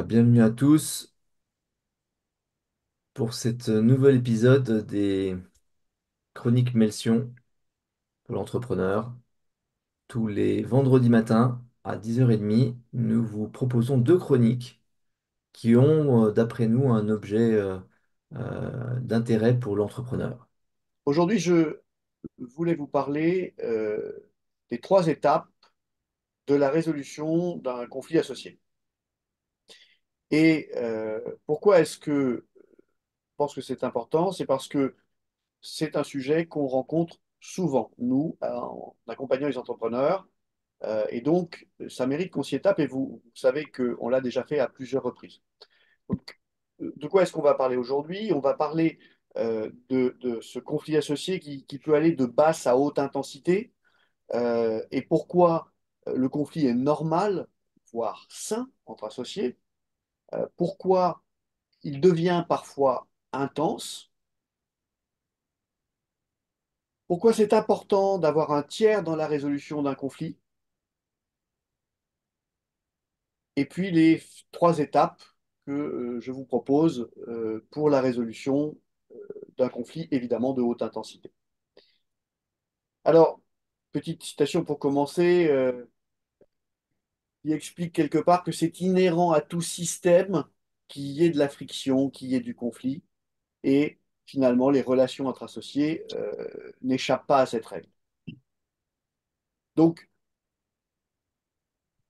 Bienvenue à tous pour cet nouvel épisode des Chroniques Melsion pour l'entrepreneur. Tous les vendredis matins à 10h30, nous vous proposons deux chroniques qui ont, d'après nous, un objet d'intérêt pour l'entrepreneur. Aujourd'hui, je voulais vous parler des trois étapes de la résolution d'un conflit associé. Et pourquoi est-ce que je pense que c'est important? C'est parce que c'est un sujet qu'on rencontre souvent, nous, en accompagnant les entrepreneurs. Et donc, ça mérite qu'on s'y étape. Et vous savez qu'on l'a déjà fait à plusieurs reprises. Donc, de quoi est-ce qu'on va parler aujourd'hui? On va parler de ce conflit associé qui peut aller de basse à haute intensité. Et pourquoi le conflit est normal, voire sain entre associés, pourquoi il devient parfois intense, pourquoi c'est important d'avoir un tiers dans la résolution d'un conflit, et puis les trois étapes que je vous propose pour la résolution d'un conflit, évidemment de haute intensité. Alors, petite citation pour commencer, qui explique quelque part que c'est inhérent à tout système qu'il y ait de la friction, qu'il y ait du conflit. Et finalement, les relations entre associés n'échappent pas à cette règle. Donc,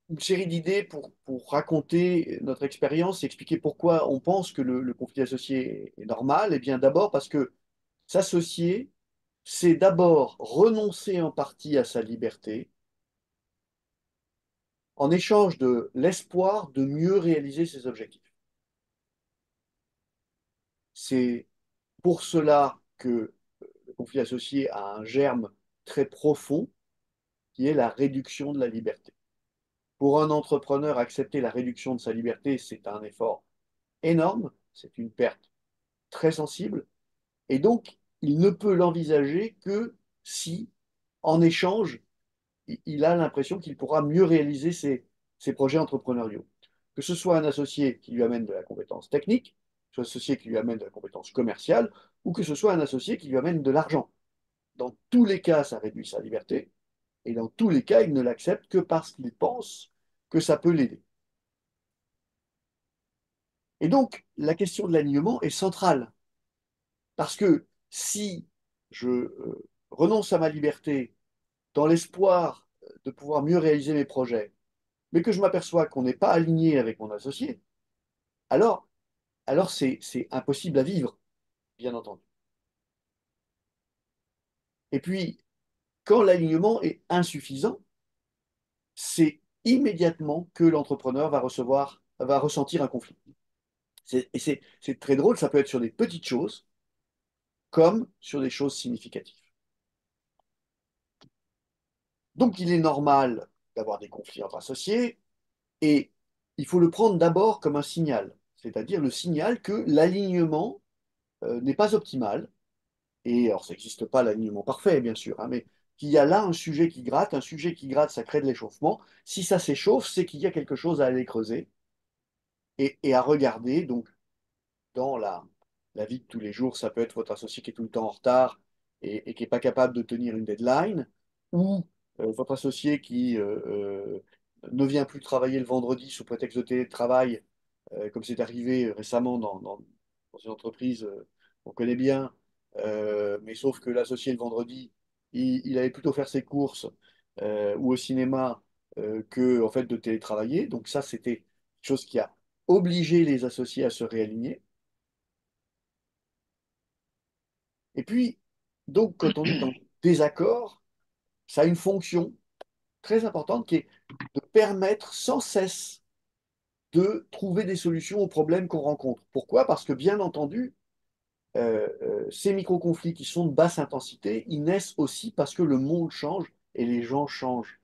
une série d'idées pour raconter notre expérience et expliquer pourquoi on pense que le conflit associé est normal. Eh bien, d'abord parce que s'associer, c'est d'abord renoncer en partie à sa liberté en échange de l'espoir de mieux réaliser ses objectifs. C'est pour cela que le conflit associé a un germe très profond qui est la réduction de la liberté. Pour un entrepreneur, accepter la réduction de sa liberté, c'est un effort énorme, c'est une perte très sensible, et donc il ne peut l'envisager que si, en échange, il a l'impression qu'il pourra mieux réaliser ses projets entrepreneuriaux. Que ce soit un associé qui lui amène de la compétence technique, que ce soit un associé qui lui amène de la compétence commerciale, ou que ce soit un associé qui lui amène de l'argent. Dans tous les cas, ça réduit sa liberté, et dans tous les cas, il ne l'accepte que parce qu'il pense que ça peut l'aider. Et donc, la question de l'alignement est centrale, parce que si je renonce à ma liberté dans l'espoir de pouvoir mieux réaliser mes projets, mais que je m'aperçois qu'on n'est pas aligné avec mon associé, alors, alors c'est impossible à vivre, bien entendu. Et puis, quand l'alignement est insuffisant, c'est immédiatement que l'entrepreneur va ressentir un conflit. C'est très drôle, ça peut être sur des petites choses comme sur des choses significatives. Donc, il est normal d'avoir des conflits entre associés et il faut le prendre d'abord comme un signal, c'est-à-dire le signal que l'alignement n'est pas optimal. Et alors, ça n'existe pas l'alignement parfait, bien sûr, hein, mais qu'il y a là un sujet qui gratte, ça crée de l'échauffement. Si ça s'échauffe, c'est qu'il y a quelque chose à aller creuser et à regarder. Donc, dans la vie de tous les jours, ça peut être votre associé qui est tout le temps en retard et qui n'est pas capable de tenir une deadline, ou votre associé qui ne vient plus travailler le vendredi sous prétexte de télétravail, comme c'est arrivé récemment dans une entreprise qu'on connaît bien, mais sauf que l'associé le vendredi, il allait plutôt faire ses courses ou au cinéma que en fait de télétravailler. Donc ça, c'était quelque chose qui a obligé les associés à se réaligner. Et puis, donc, quand on est en désaccord, ça a une fonction très importante qui est de permettre sans cesse de trouver des solutions aux problèmes qu'on rencontre. Pourquoi? Parce que, bien entendu, ces micro-conflits qui sont de basse intensité, ils naissent aussi parce que le monde change et les gens changent.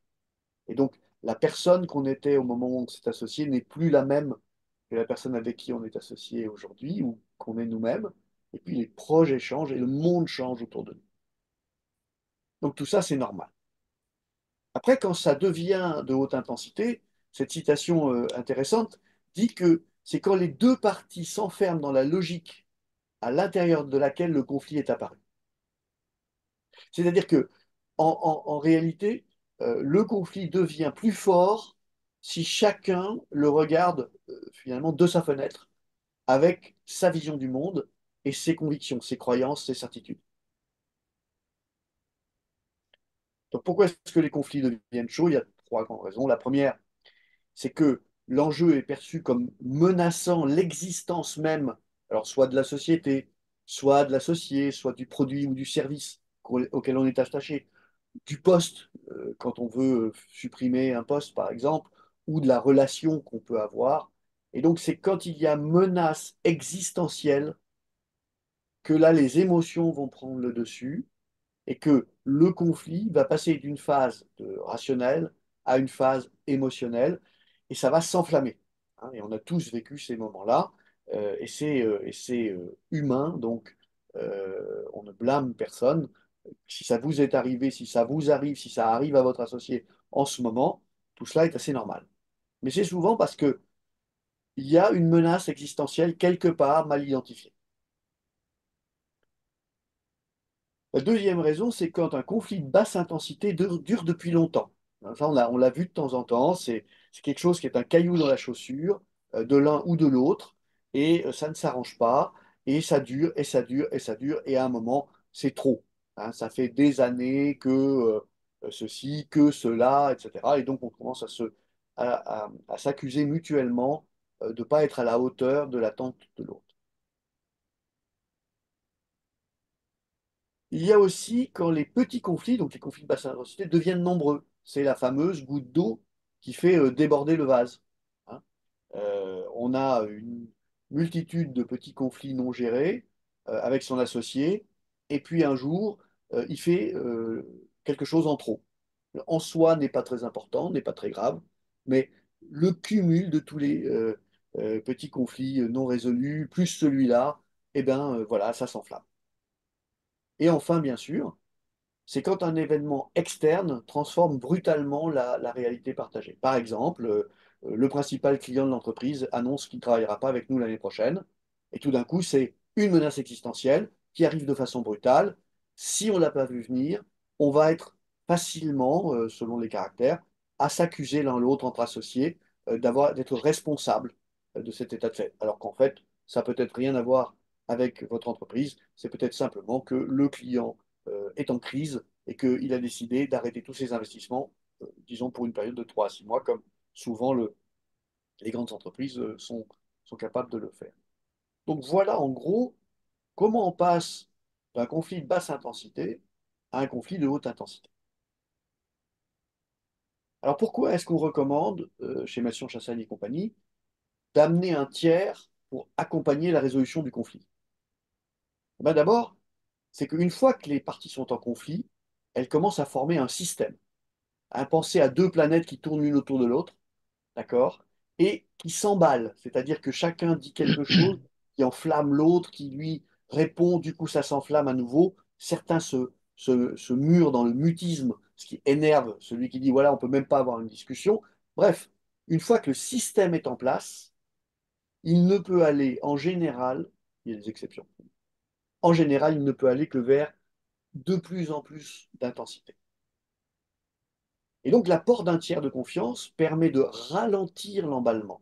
Et donc, la personne qu'on était au moment où on s'est associé n'est plus la même que la personne avec qui on est associé aujourd'hui ou qu'on est nous-mêmes. Et puis, les projets changent et le monde change autour de nous. Donc, tout ça, c'est normal. Après, quand ça devient de haute intensité, cette citation intéressante dit que c'est quand les deux parties s'enferment dans la logique à l'intérieur de laquelle le conflit est apparu. C'est-à-dire que, en réalité, le conflit devient plus fort si chacun le regarde finalement de sa fenêtre, avec sa vision du monde et ses convictions, ses croyances, ses certitudes. Donc pourquoi est-ce que les conflits deviennent chauds? Il y a trois grandes raisons. La première, c'est que l'enjeu est perçu comme menaçant l'existence même, alors soit de la société, soit de l'associé, soit du produit ou du service auquel on est attaché, du poste, quand on veut supprimer un poste par exemple, ou de la relation qu'on peut avoir. Et donc c'est quand il y a menace existentielle que là les émotions vont prendre le dessus et que le conflit va passer d'une phase rationnelle à une phase émotionnelle et ça va s'enflammer. Hein. Et on a tous vécu ces moments-là et c'est humain, donc on ne blâme personne. Si ça vous est arrivé, si ça vous arrive, si ça arrive à votre associé en ce moment, tout cela est assez normal. Mais c'est souvent parce qu'il y a une menace existentielle quelque part mal identifiée. La deuxième raison, c'est quand un conflit de basse intensité dure depuis longtemps. Ça, on l'a vu de temps en temps, c'est quelque chose qui est un caillou dans la chaussure de l'un ou de l'autre, et ça ne s'arrange pas, et ça dure, et ça dure, et ça dure, et à un moment, c'est trop. Hein. Ça fait des années que ceci, que cela, etc. Et donc on commence à s'accuser mutuellement de ne pas être à la hauteur de l'attente de l'autre. Il y a aussi quand les petits conflits, donc les conflits de basse intensité, deviennent nombreux. C'est la fameuse goutte d'eau qui fait déborder le vase. Hein. On a une multitude de petits conflits non gérés avec son associé, et puis un jour, il fait quelque chose en trop. En soi n'est pas très important, n'est pas très grave, mais le cumul de tous les petits conflits non résolus, plus celui-là, eh bien voilà, ça s'enflamme. Et enfin, bien sûr, c'est quand un événement externe transforme brutalement la réalité partagée. Par exemple, le principal client de l'entreprise annonce qu'il ne travaillera pas avec nous l'année prochaine, et tout d'un coup, c'est une menace existentielle qui arrive de façon brutale. Si on ne l'a pas vu venir, on va être facilement, selon les caractères, à s'accuser l'un l'autre entre associés d'être responsable de cet état de fait. Alors qu'en fait, ça peut être rien à voir avec votre entreprise, c'est peut-être simplement que le client est en crise et qu'il a décidé d'arrêter tous ses investissements, disons pour une période de 3 à 6 mois, comme souvent les grandes entreprises sont capables de le faire. Donc voilà en gros comment on passe d'un conflit de basse intensité à un conflit de haute intensité. Alors pourquoi est-ce qu'on recommande, chez Massion Chassagne et compagnie, d'amener un tiers pour accompagner la résolution du conflit? Ben d'abord, c'est qu'une fois que les parties sont en conflit, elles commencent à former un système, à penser à deux planètes qui tournent l'une autour de l'autre, d'accord? Et qui s'emballent, c'est-à-dire que chacun dit quelque chose qui enflamme l'autre, qui lui répond, du coup ça s'enflamme à nouveau. Certains se murent dans le mutisme, ce qui énerve celui qui dit, voilà, on ne peut même pas avoir une discussion. Bref, une fois que le système est en place, il ne peut aller en général, il y a des exceptions, en général, il ne peut aller que vers de plus en plus d'intensité. Et donc l'apport d'un tiers de confiance permet de ralentir l'emballement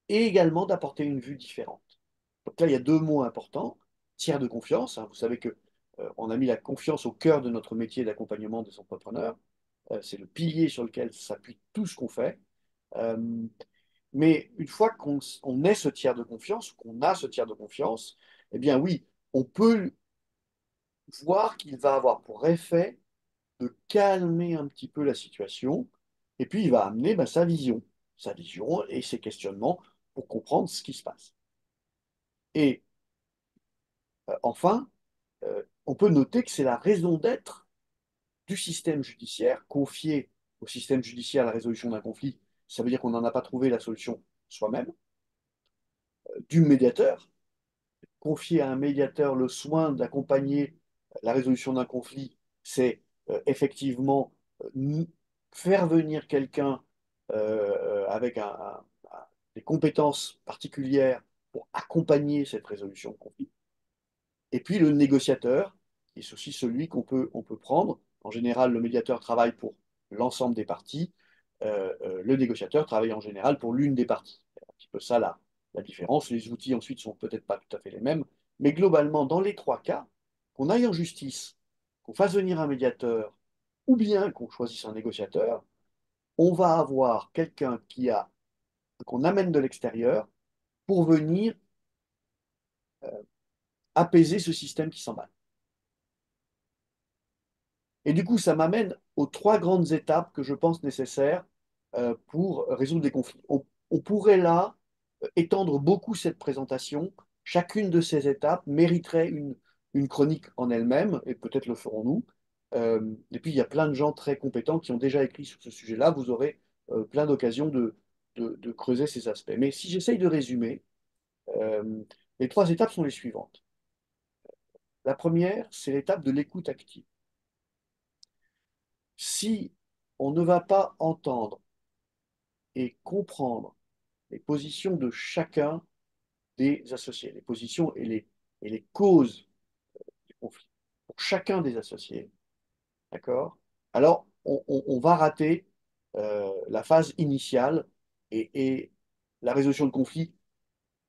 et également d'apporter une vue différente. Donc là, il y a deux mots importants, tiers de confiance. Hein. Vous savez que on a mis la confiance au cœur de notre métier d'accompagnement des entrepreneurs. C'est le pilier sur lequel s'appuie tout ce qu'on fait. Euh, mais une fois qu'on est ce tiers de confiance, qu'on a ce tiers de confiance, eh bien oui, on peut voir qu'il va avoir pour effet de calmer un petit peu la situation, et puis il va amener ben, sa vision et ses questionnements pour comprendre ce qui se passe. Et enfin, on peut noter que c'est la raison d'être du système judiciaire, confier au système judiciaire la résolution d'un conflit, ça veut dire qu'on n'en a pas trouvé la solution soi-même, du médiateur, confier à un médiateur le soin d'accompagner la résolution d'un conflit, c'est effectivement faire venir quelqu'un avec des compétences particulières pour accompagner cette résolution de conflit. Et puis le négociateur, qui est aussi celui on peut prendre. En général, le médiateur travaille pour l'ensemble des parties. Le négociateur travaille en général pour l'une des parties. C'est un petit peu ça la différence. Les outils ensuite sont peut-être pas tout à fait les mêmes. Mais globalement, dans les trois cas, qu'on aille en justice, qu'on fasse venir un médiateur, ou bien qu'on choisisse un négociateur, on va avoir quelqu'un qu'on amène de l'extérieur pour venir apaiser ce système qui s'emballe. Et du coup, ça m'amène aux trois grandes étapes que je pense nécessaires pour résoudre des conflits. On pourrait là étendre beaucoup cette présentation. Chacune de ces étapes mériterait une chronique en elle-même, et peut-être le ferons-nous. Et puis, il y a plein de gens très compétents qui ont déjà écrit sur ce sujet-là. Vous aurez plein d'occasions de creuser ces aspects. Mais si j'essaye de résumer, euh, les trois étapes sont les suivantes. La première, c'est l'étape de l'écoute active. Si on ne va pas entendre et comprendre les positions de chacun des associés, les positions et les causes du conflit pour chacun des associés, d'accord? Alors, on va rater la phase initiale et la résolution de conflit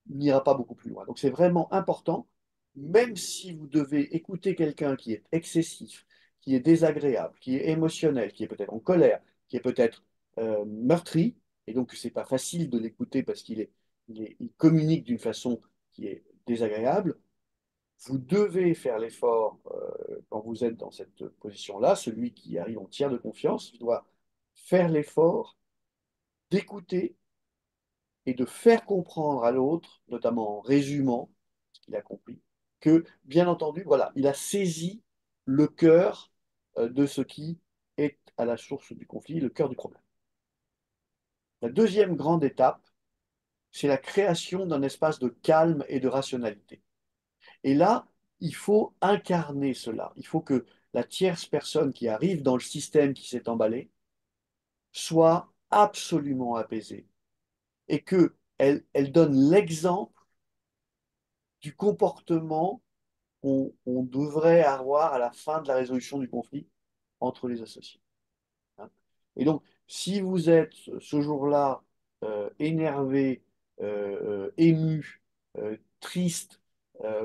n'ira pas beaucoup plus loin. Donc c'est vraiment important, même si vous devez écouter quelqu'un qui est excessif, qui est désagréable, qui est émotionnel, qui est peut-être en colère, qui est peut-être meurtri, et donc c'est pas facile de l'écouter parce il communique d'une façon qui est désagréable. Vous devez faire l'effort quand vous êtes dans cette position-là, celui qui arrive en tiers de confiance, doit faire l'effort d'écouter et de faire comprendre à l'autre, notamment en résumant ce qu'il a compris, que, bien entendu, voilà, il a saisi le cœur de ce qui est à la source du conflit, le cœur du problème. La deuxième grande étape, c'est la création d'un espace de calme et de rationalité. Et là, il faut incarner cela. Il faut que la tierce personne qui arrive dans le système qui s'est emballé soit absolument apaisée et elle donne l'exemple du comportement qu'on devrait avoir à la fin de la résolution du conflit entre les associés. Hein. Et donc, si vous êtes ce jour-là énervé, ému, triste,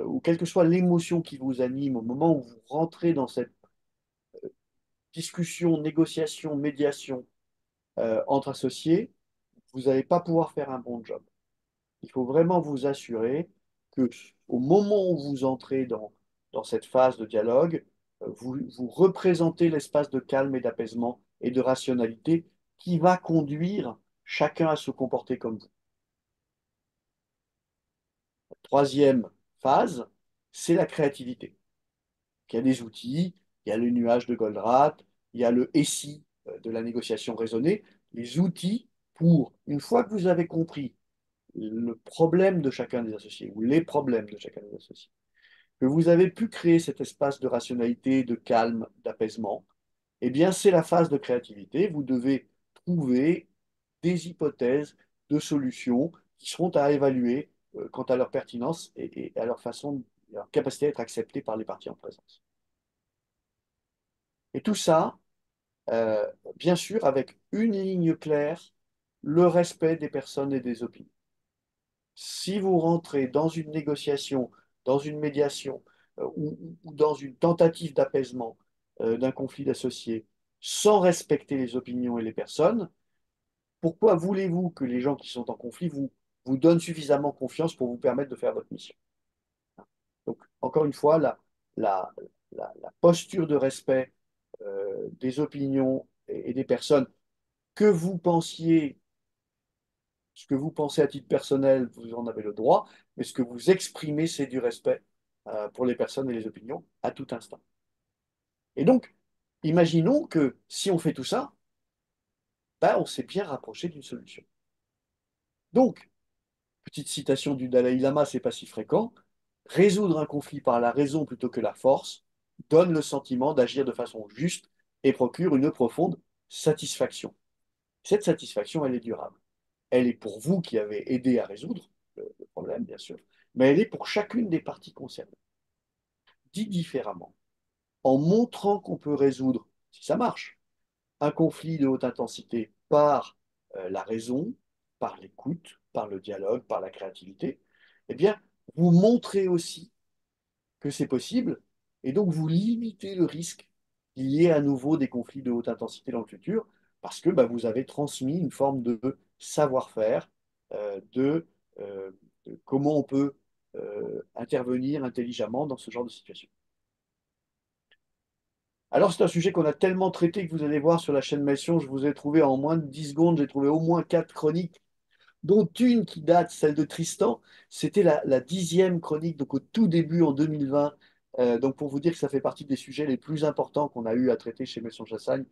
ou quelle que soit l'émotion qui vous anime au moment où vous rentrez dans cette discussion, négociation, médiation entre associés, vous n'allez pas pouvoir faire un bon job. Il faut vraiment vous assurer que au moment où vous entrez dans cette phase de dialogue, vous représentez l'espace de calme et d'apaisement et de rationalité qui va conduire chacun à se comporter comme vous. La troisième phase, c'est la créativité. Il y a des outils, il y a le nuage de Goldratt, il y a le SI de la négociation raisonnée, les outils pour, une fois que vous avez compris le problème de chacun des associés ou les problèmes de chacun des associés, que vous avez pu créer cet espace de rationalité, de calme, d'apaisement, eh bien, c'est la phase de créativité. Vous devez trouver des hypothèses de solutions qui seront à évaluer quant à leur pertinence et à leur façon, leur capacité à être acceptées par les parties en présence. Et tout ça, euh, bien sûr, avec une ligne claire, le respect des personnes et des opinions. Si vous rentrez dans une négociation, dans une médiation ou dans une tentative d'apaisement d'un conflit d'associés sans respecter les opinions et les personnes, pourquoi voulez-vous que les gens qui sont en conflit vous donnent suffisamment confiance pour vous permettre de faire votre mission? Donc, encore une fois, la, la posture de respect des opinions et des personnes, que vous pensiez ce que vous pensez à titre personnel, vous en avez le droit, mais ce que vous exprimez, c'est du respect pour les personnes et les opinions à tout instant. Et donc, imaginons que si on fait tout ça, ben, on s'est bien rapproché d'une solution. Donc, petite citation du Dalai Lama, c'est pas si fréquent, résoudre un conflit par la raison plutôt que la force donne le sentiment d'agir de façon juste et procure une profonde satisfaction. Cette satisfaction, elle est durable. elle est pour vous qui avez aidé à résoudre le problème, bien sûr, mais elle est pour chacune des parties concernées. Dit différemment, en montrant qu'on peut résoudre, si ça marche, un conflit de haute intensité par la raison, par l'écoute, par le dialogue, par la créativité, eh bien, vous montrez aussi que c'est possible et donc vous limitez le risque qu'il y ait à nouveau des conflits de haute intensité dans le futur parce que bah, vous avez transmis une forme de savoir-faire, euh, de, euh, de comment on peut intervenir intelligemment dans ce genre de situation. Alors, c'est un sujet qu'on a tellement traité que vous allez voir sur la chaîne Mission, je vous ai trouvé en moins de 10 secondes, j'ai trouvé au moins 4 chroniques, dont une qui date, celle de Tristan. C'était la 10e chronique, donc au tout début en 2020. Donc, pour vous dire que ça fait partie des sujets les plus importants qu'on a eu à traiter chez Mission Chassagne.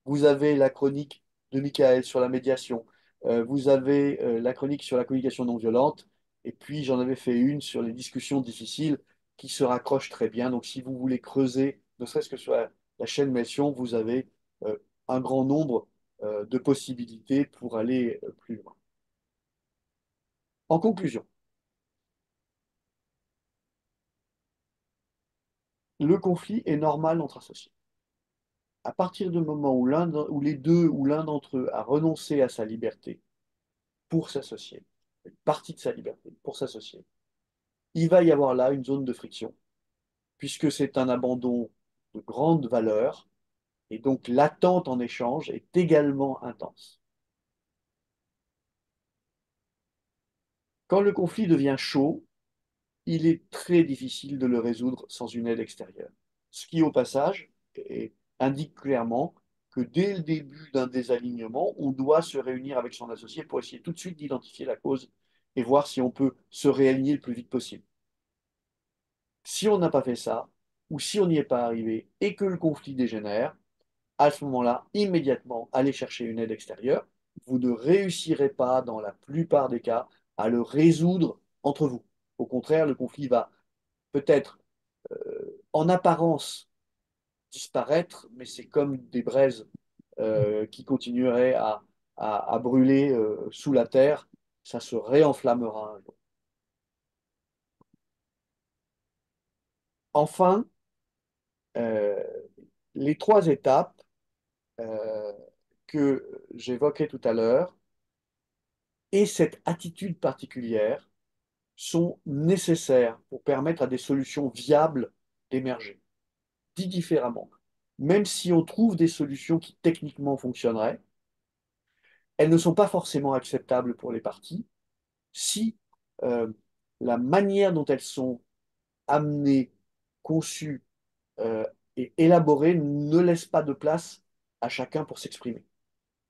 Vous avez la chronique de Michael sur la médiation. Vous avez la chronique sur la communication non violente. Et puis, j'en avais fait une sur les discussions difficiles qui se raccroche très bien. Donc, si vous voulez creuser, ne serait-ce que sur la chaîne Mission, vous avez euh, un grand nombre de possibilités pour aller plus loin. En conclusion, le conflit est normal entre associés. À partir du moment où où les deux ou l'un d'entre eux a renoncé à sa liberté pour s'associer, une partie de sa liberté pour s'associer, il va y avoir là une zone de friction, puisque c'est un abandon de grande valeur, et donc l'attente en échange est également intense. Quand le conflit devient chaud, il est très difficile de le résoudre sans une aide extérieure. Ce qui, au passage, indique clairement que dès le début d'un désalignement, on doit se réunir avec son associé pour essayer tout de suite d'identifier la cause et voir si on peut se réaligner le plus vite possible. Si on n'a pas fait ça, ou si on n'y est pas arrivé et que le conflit dégénère, à ce moment-là, immédiatement, allez chercher une aide extérieure. Vous ne réussirez pas, dans la plupart des cas, à le résoudre entre vous. Au contraire, le conflit va peut-être en apparence disparaître, mais c'est comme des braises qui continueraient à brûler sous la terre. Ça se réenflammera un jour. Enfin, euh, les trois étapes euh, que j'évoquais tout à l'heure et cette attitude particulière sont nécessaires pour permettre à des solutions viables d'émerger. Dit différemment, même si on trouve des solutions qui techniquement fonctionneraient, elles ne sont pas forcément acceptables pour les parties si euh, la manière dont elles sont amenées, conçues euh, et élaborées ne laisse pas de place à chacun pour s'exprimer.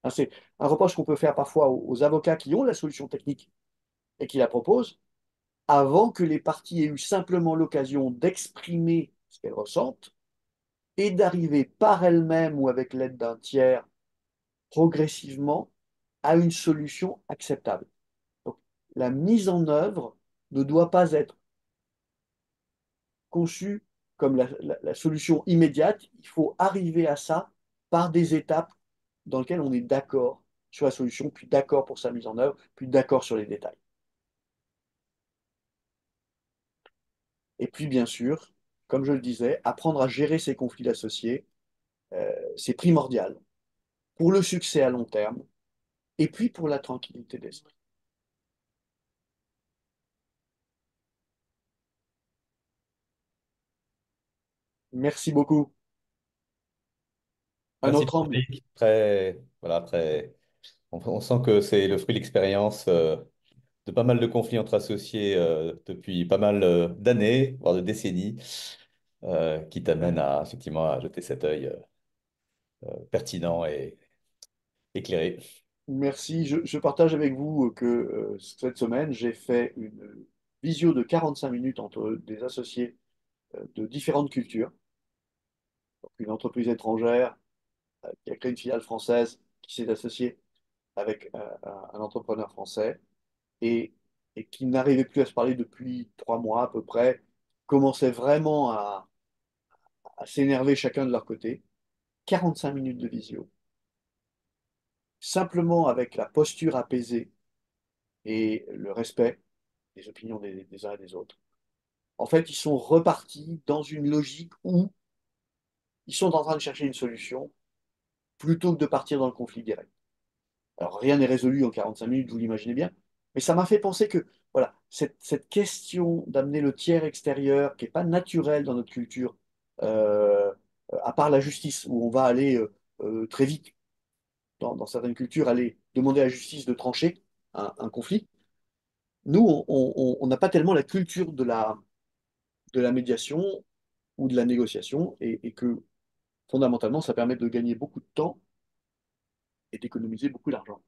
Hein, c'est un reproche qu'on peut faire parfois aux avocats qui ont la solution technique et qui la proposent, avant que les parties aient eu simplement l'occasion d'exprimer ce qu'elles ressentent et d'arriver par elles-mêmes ou avec l'aide d'un tiers progressivement à une solution acceptable. Donc, la mise en œuvre ne doit pas être conçue comme la solution immédiate. Il faut arriver à ça par des étapes dans lesquelles on est d'accord sur la solution, puis d'accord pour sa mise en œuvre, puis d'accord sur les détails. Et puis, bien sûr, comme je le disais, apprendre à gérer ses conflits associés, c'est primordial pour le succès à long terme et puis pour la tranquillité d'esprit. Merci beaucoup. Un Merci autre angle. Patrick. Très, voilà, très. On sent que c'est le fruit de l'expérience de pas mal de conflits entre associés depuis pas mal d'années, voire de décennies, qui t'amènent à effectivement à jeter cet œil pertinent et éclairé. Merci. Je partage avec vous que cette semaine, j'ai fait une visio de 45 minutes entre des associés de différentes cultures. Donc, une entreprise étrangère qui a créé une filiale française qui s'est associée avec un entrepreneur français et, et qui n'arrivait plus à se parler depuis 3 mois à peu près, commençaient vraiment à s'énerver chacun de leur côté. 45 minutes de visio, simplement avec la posture apaisée et le respect des opinions des uns et des autres. En fait, ils sont repartis dans une logique où ils sont en train de chercher une solution plutôt que de partir dans le conflit direct. Alors, rien n'est résolu en 45 minutes, vous l'imaginez bien, mais ça m'a fait penser que voilà, cette question d'amener le tiers extérieur, qui n'est pas naturel dans notre culture, euh, à part la justice, où on va aller très vite, dans certaines cultures, aller demander à la justice de trancher un conflit, nous, on n'a pas tellement la culture de la médiation ou de la négociation, et que fondamentalement, ça permet de gagner beaucoup de temps et d'économiser beaucoup d'argent.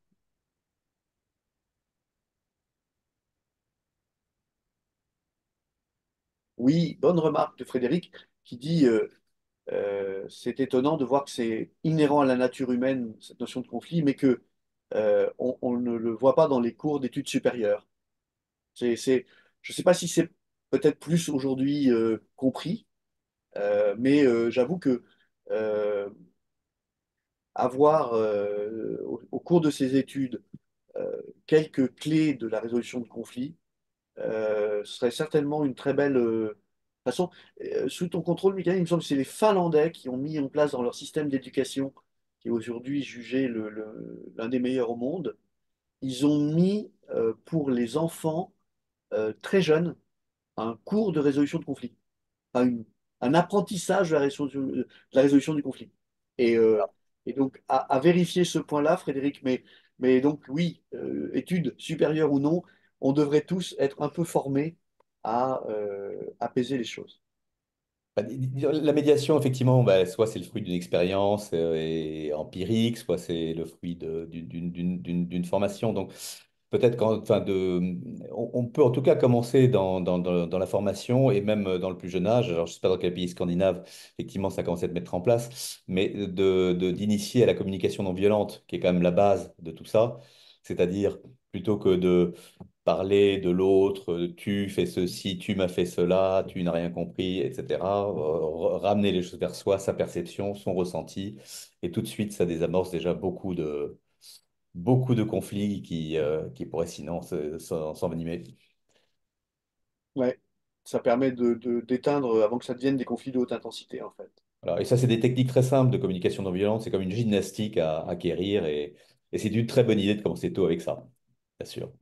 Oui, bonne remarque de Frédéric qui dit c'est étonnant de voir que c'est inhérent à la nature humaine, cette notion de conflit, mais que on ne le voit pas dans les cours d'études supérieures. Je ne sais pas si c'est peut-être plus aujourd'hui compris, mais j'avoue que euh, avoir au cours de ces études quelques clés de la résolution de conflits serait certainement une très belle façon. Sous ton contrôle, Michael, il me semble que c'est les Finlandais qui ont mis en place dans leur système d'éducation, qui est aujourd'hui jugé l'un des meilleurs au monde, ils ont mis pour les enfants très jeunes un cours de résolution de conflits, enfin, un apprentissage de la résolution du conflit. Et, et donc, à vérifier ce point-là, Frédéric, mais donc oui, études supérieures ou non, on devrait tous être un peu formés à apaiser les choses. La médiation, effectivement, bah, soit c'est le fruit d'une expérience et empirique, soit c'est le fruit d'une formation. Donc, peut-être enfin, on peut en tout cas commencer dans la formation et même dans le plus jeune âge. Alors, je ne sais pas dans quel pays scandinave, effectivement, ça commence à être mettre en place, mais d'initier à la communication non violente, qui est quand même la base de tout ça. C'est-à-dire, plutôt que de parler de l'autre, tu fais ceci, tu m'as fait cela, tu n'as rien compris, etc. Ramener les choses vers soi, sa perception, son ressenti. Et tout de suite, ça désamorce déjà beaucoup de conflits qui pourraient sinon s'envenimer. Ouais, ça permet d'éteindre avant que ça devienne des conflits de haute intensité, en fait. Voilà. Et ça, c'est des techniques très simples de communication non violente. C'est comme une gymnastique à acquérir et c'est une très bonne idée de commencer tôt avec ça, bien sûr.